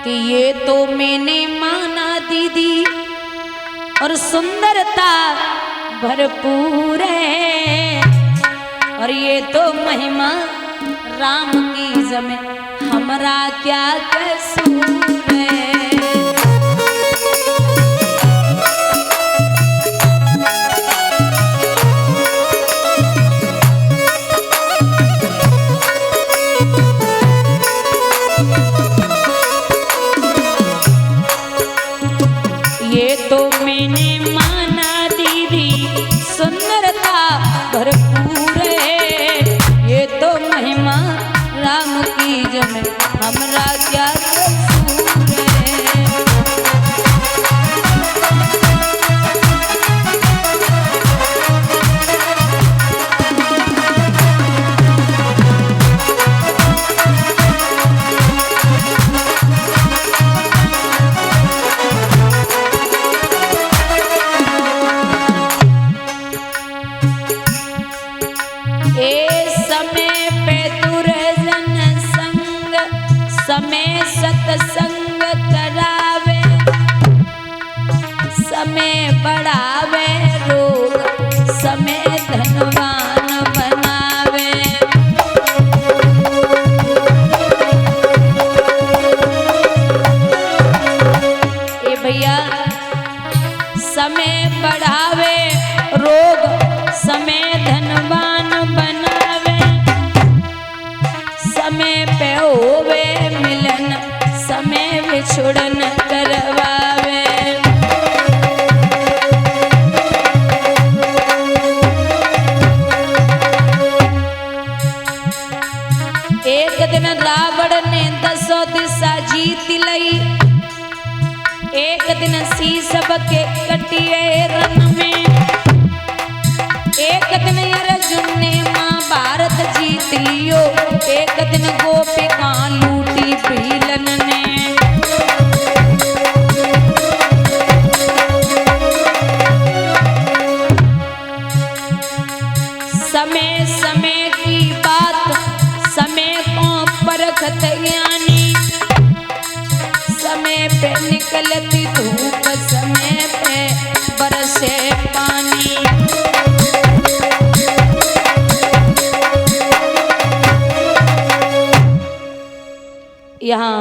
कि ये तो मैंने माना दीदी और सुंदरता भरपूर है, और ये तो महिमा राम की जमे हमरा क्या कसूर है। ये तो मैंने माना दीदी सुंदरता भरपूर है, ये तो महिमा राम की जमे हमरा क्या कसूर है। समय सत्संग करावे, समय बढ़ावे रोग, समय धनवान बनावे। ए भैया, समय बढ़ावे रोग, समय धनवान बनावे, समय पे होवे मिलन, समय विछुड़न करवावे। एक दिन रावण ने 10 दिशा जीत लई, एक दिन शीश के कटिए रन में, एक दिन अर्जुन ने महाभारत जीत लियो, एक दिन गोपिका लूटी भीलन ने। समय समय की बात समय को परखत ज्ञानी, समय पे निकलती धूप, समय पे बरसे पानी। यहाँ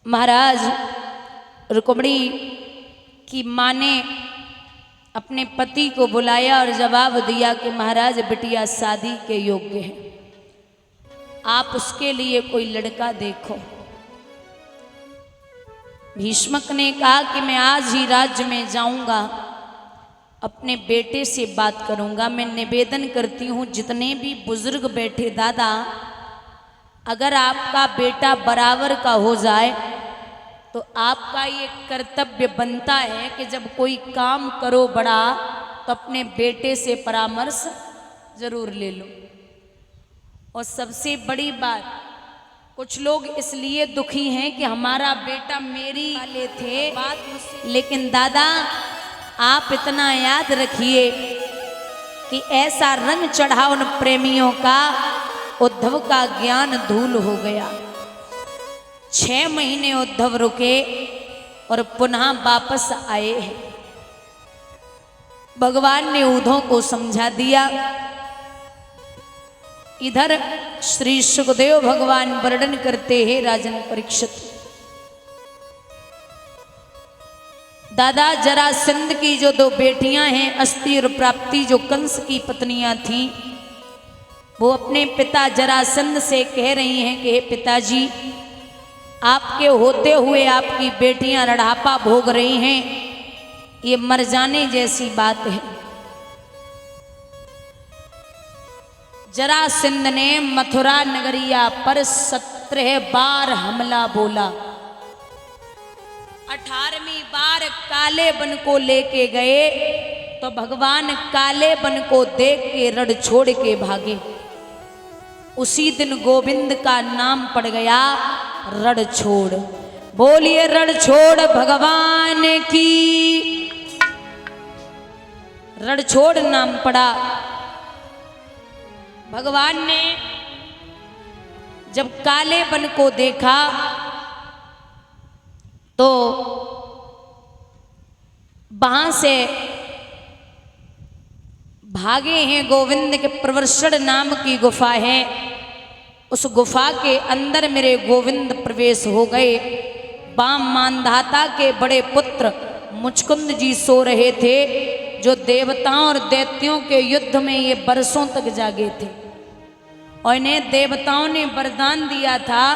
महाराज रुक्मिणी की माँ ने अपने पति को बुलाया और जवाब दिया कि महाराज बिटिया शादी के योग्य है, आप उसके लिए कोई लड़का देखो। भीष्मक ने कहा कि मैं आज ही राज्य में जाऊंगा, अपने बेटे से बात करूंगा। मैं निवेदन करती हूँ जितने भी बुजुर्ग बैठे दादा, अगर आपका बेटा बराबर का हो जाए तो आपका ये कर्तव्य बनता है कि जब कोई काम करो बड़ा तो अपने बेटे से परामर्श जरूर ले लो। और सबसे बड़ी बात, कुछ लोग इसलिए दुखी हैं कि हमारा बेटा मेरी वाले थे बात, लेकिन दादा आप इतना याद रखिए कि ऐसा रंग चढ़ा उन प्रेमियों का, उद्धव का ज्ञान धूल हो गया। 6 महीने उद्धव रुके और पुनः वापस आए हैं। भगवान ने उद्धव को समझा दिया। इधर श्री सुखदेव भगवान वर्णन करते हैं राजन परीक्षित, दादा जरासंध की जो 2 बेटियां हैं अस्थि और प्राप्ति, जो कंस की पत्नियां थीं, वो अपने पिता जरासंध से कह रही हैं कि हे पिताजी, आपके होते हुए आपकी बेटियां रढ़ापा भोग रही हैं, ये मर जाने जैसी बात है। जरासंध ने मथुरा नगरिया पर 17 बार हमला बोला। 18वीं बार काले बन को लेके गए तो भगवान काले बन को देख के रण छोड़ के भागे। उसी दिन गोविंद का नाम पड़ गया रणछोड़। बोलिए रणछोड़ भगवान की। रणछोड़ नाम पड़ा। भगवान ने जब काले वन को देखा तो वहां से भागे हैं। गोविंद के प्रवर्षण नाम की गुफा है, उस गुफा के अंदर मेरे गोविंद प्रवेश हो गए। बाम मानधाता के बड़े पुत्र मुचकुंद जी सो रहे थे, जो देवताओं और दैत्यों के युद्ध में ये बरसों तक जागे थे, और इन्हें देवताओं ने वरदान दिया था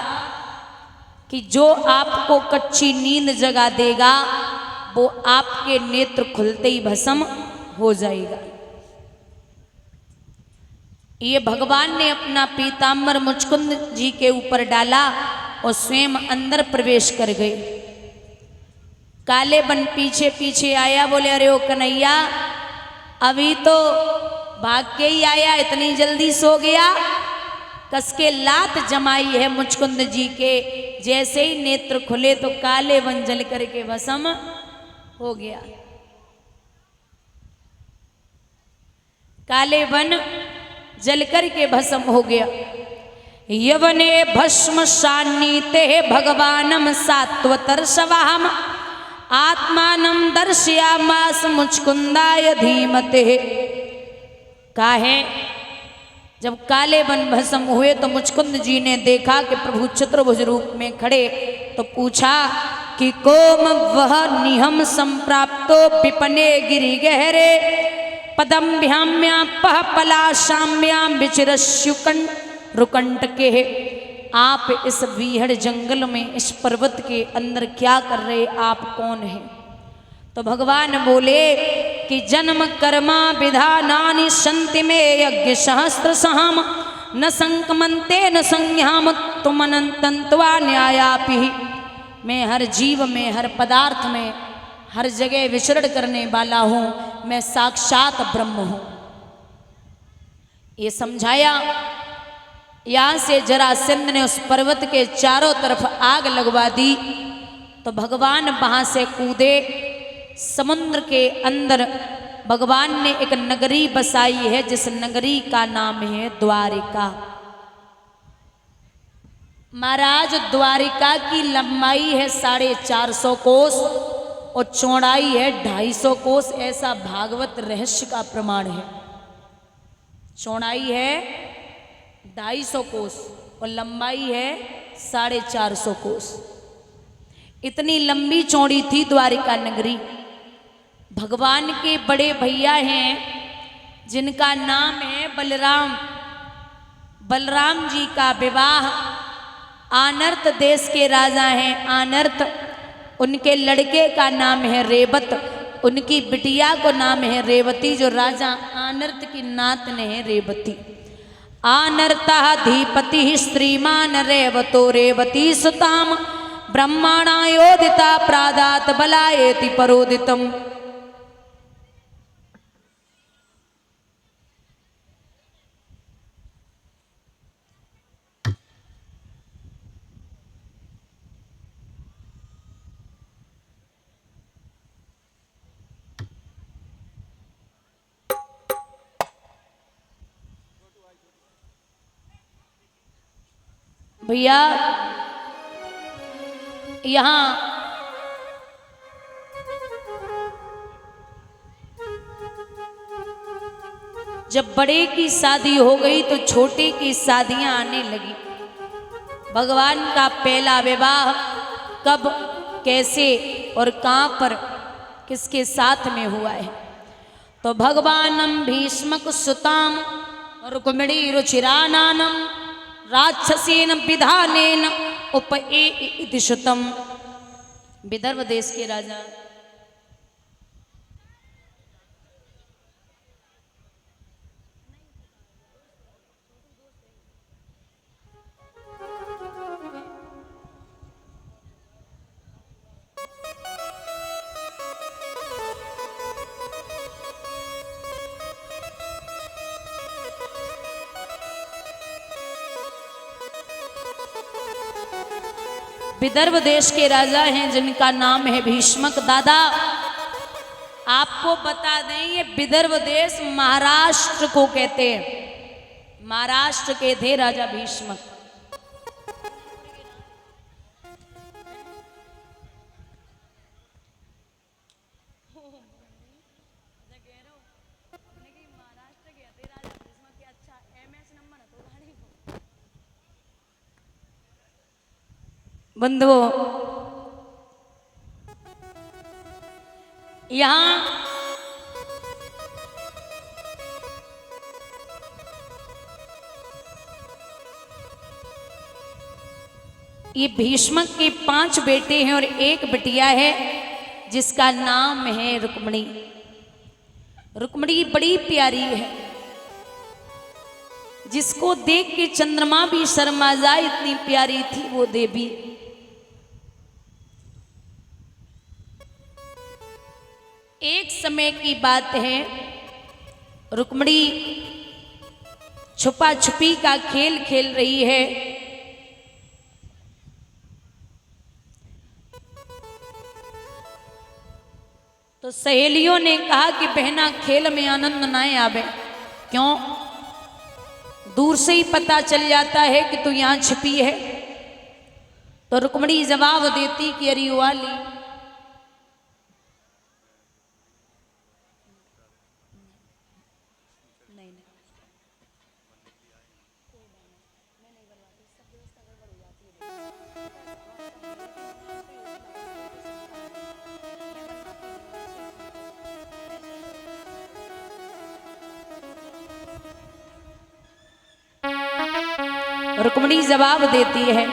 कि जो आपको कच्ची नींद जगा देगा वो आपके नेत्र खुलते ही भस्म हो जाएगा। ये भगवान ने अपना पीताम्बर मुचकुंद जी के ऊपर डाला और स्वयं अंदर प्रवेश कर गए। काले बन पीछे पीछे आया, बोले अरे ओ कन्हैया, अभी तो भाग के ही आया, इतनी जल्दी सो गया। कसके लात जमाई है मुचकुंद जी के, जैसे ही नेत्र खुले तो काले बन जल करके भस्म हो गया। काले बन जल करके भस्म हो गया। यवने भस्म सान्नीते भगवानम सात्वतर्षवाहम आत्मानम दर्शयामास मुचकुंदाय धीमते। काहे जब काले बन भस्म हुए तो मुचकुंद जी ने देखा कि प्रभु चतुर्भुज रूप में खड़े, तो पूछा कि कोम वह निहम संप्राप्तो विपने गिरि गहरे पदम भ्याम्या पह पलाशाम्याम विचिरस्युकन रुकंट के। आप इस बीहड़ जंगल में इस पर्वत के अंदर क्या कर रहे, आप कौन हैं? तो भगवान बोले कि जन्म कर्मा विधानानि संति में यज्ञ सहस्त्र सहम न संकमंते न संज्ञाम तुम अनंतवा न्यायापि। मैं हर जीव में, हर पदार्थ में, हर जगह विचरण करने वाला हूं, मैं साक्षात ब्रह्म हूं। ये समझाया। यहां से जरासंध ने उस पर्वत के चारों तरफ आग लगवा दी, तो भगवान वहां से कूदे। समुद्र के अंदर भगवान ने एक नगरी बसाई है, जिस नगरी का नाम है द्वारिका। महाराज, द्वारिका की लंबाई है 450 कोस और चौड़ाई है 250 कोस, ऐसा भागवत रहस्य का प्रमाण है। चौड़ाई है 250 कोस और लंबाई है 450 कोस। इतनी लंबी चौड़ी थी द्वारिका नगरी। भगवान के बड़े भैया हैं जिनका नाम है बलराम। बलराम जी का विवाह आनर्त देश के राजा हैं आनर्त, उनके लड़के का नाम है रेवत, उनकी बिटिया को नाम है रेवती, जो राजा आनर्त की नात ने है रेवती। आनर्ता धीपति स्त्रीमान रेवतो रेवती सुताम ब्रह्मणायोदिता प्रादात बलायेति परोदितम। भैया यहाँ जब बड़े की शादी हो गई तो छोटे की शादियां आने लगी। भगवान का पहला विवाह कब, कैसे और कहाँ पर, किसके साथ में हुआ है? तो भगवानम भीष्मक सुताम रुक्मिणी रुचिरानानम राक्षसेन विधानेन उपए इति श्रुतम। विदर्भ देश के राजा विदर्भ देश के राजा हैं जिनका नाम है भीष्मक। दादा आपको बता दें, ये विदर्भ देश महाराष्ट्र को कहते हैं। महाराष्ट्र के थे राजा भीष्मक। बंधुओं, यहाँ ये भीष्मक के 5 बेटे हैं और एक बिटिया है जिसका नाम है रुक्मिणी। रुक्मिणी बड़ी प्यारी है, जिसको देख के चंद्रमा भी शर्मा जाए, इतनी प्यारी थी वो देवी। एक समय की बात है, रुक्मिणी छुपा छुपी का खेल खेल रही है। तो सहेलियों ने कहा कि बहना खेल में आनंद ना आवे, क्यों? दूर से ही पता चल जाता है कि तू यहां छिपी है। तो रुक्मिणी जवाब देती कि अरे वाली, रुक्मिणी जवाब देती है